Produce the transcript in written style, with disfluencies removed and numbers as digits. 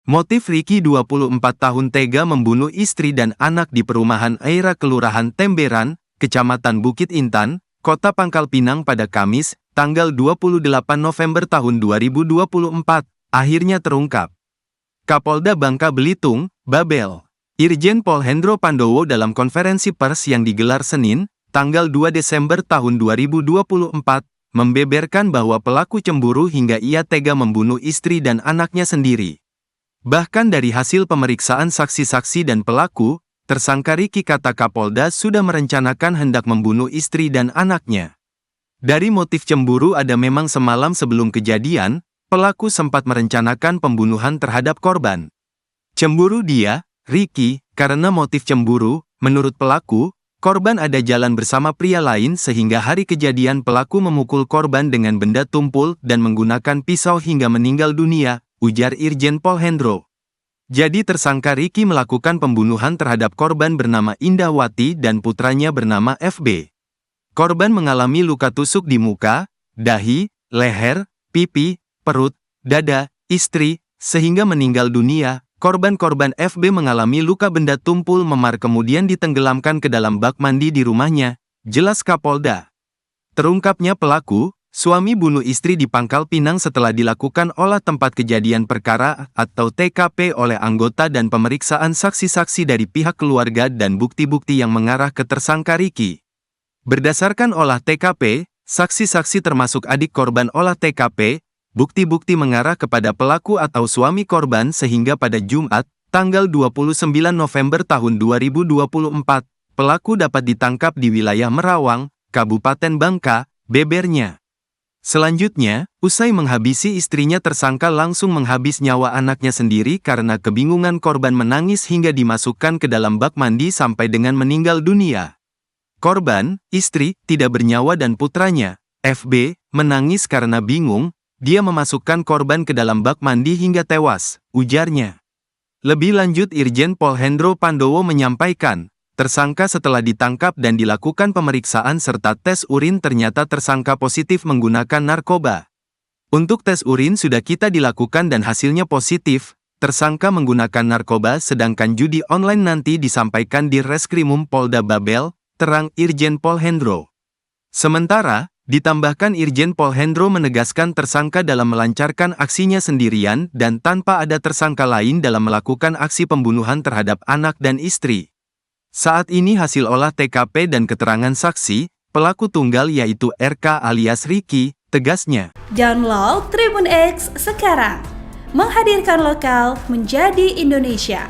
Motif Ricky 24 tahun tega membunuh istri dan anak di perumahan Aira Kelurahan Temberan, Kecamatan Bukit Intan, Kota Pangkal Pinang pada Kamis, tanggal 28 November tahun 2024, akhirnya terungkap. Kapolda Bangka Belitung, Babel, Irjen Pol Hendro Pandowo dalam konferensi pers yang digelar Senin, tanggal 2 Desember tahun 2024, membeberkan bahwa pelaku cemburu hingga ia tega membunuh istri dan anaknya sendiri. Bahkan dari hasil pemeriksaan saksi-saksi dan pelaku, tersangka Ricky kata Kapolda sudah merencanakan hendak membunuh istri dan anaknya. Dari motif cemburu ada memang semalam sebelum kejadian, pelaku sempat merencanakan pembunuhan terhadap korban. Cemburu dia, Ricky, karena motif cemburu, menurut pelaku, korban ada jalan bersama pria lain sehingga hari kejadian pelaku memukul korban dengan benda tumpul dan menggunakan pisau hingga meninggal dunia, ujar Irjen Pol Hendro. Jadi tersangka Ricky melakukan pembunuhan terhadap korban bernama Indahwati dan putranya bernama FB. Korban mengalami luka tusuk di muka, dahi, leher, pipi, perut, dada, istri, sehingga meninggal dunia. Korban-korban FB mengalami luka benda tumpul memar kemudian ditenggelamkan ke dalam bak mandi di rumahnya, jelas Kapolda. Terungkapnya pelaku, suami bunuh istri di Pangkal Pinang setelah dilakukan olah tempat kejadian perkara atau TKP oleh anggota dan pemeriksaan saksi-saksi dari pihak keluarga dan bukti-bukti yang mengarah ke tersangka Ricky. Berdasarkan olah TKP, saksi-saksi termasuk adik korban olah TKP, bukti-bukti mengarah kepada pelaku atau suami korban sehingga pada Jumat, tanggal 29 November tahun 2024, pelaku dapat ditangkap di wilayah Merawang, Kabupaten Bangka, bebernya. Selanjutnya, usai menghabisi istrinya tersangka langsung menghabis nyawa anaknya sendiri karena kebingungan korban menangis hingga dimasukkan ke dalam bak mandi sampai dengan meninggal dunia. Korban, istri, tidak bernyawa dan putranya, FB, menangis karena bingung, dia memasukkan korban ke dalam bak mandi hingga tewas, ujarnya. Lebih lanjut Irjen Pol Hendro Pandowo menyampaikan, tersangka setelah ditangkap dan dilakukan pemeriksaan serta tes urin ternyata tersangka positif menggunakan narkoba. Untuk tes urin sudah kita dilakukan dan hasilnya positif, tersangka menggunakan narkoba sedangkan judi online nanti disampaikan di Reskrimum Polda Babel, terang Irjen Pol Hendro. Sementara, ditambahkan Irjen Pol Hendro menegaskan tersangka dalam melancarkan aksinya sendirian dan tanpa ada tersangka lain dalam melakukan aksi pembunuhan terhadap anak dan istri. Saat ini hasil olah TKP dan keterangan saksi, pelaku tunggal yaitu RK alias Ricky, tegasnya. Download Tribun X sekarang, menghadirkan lokal menjadi Indonesia.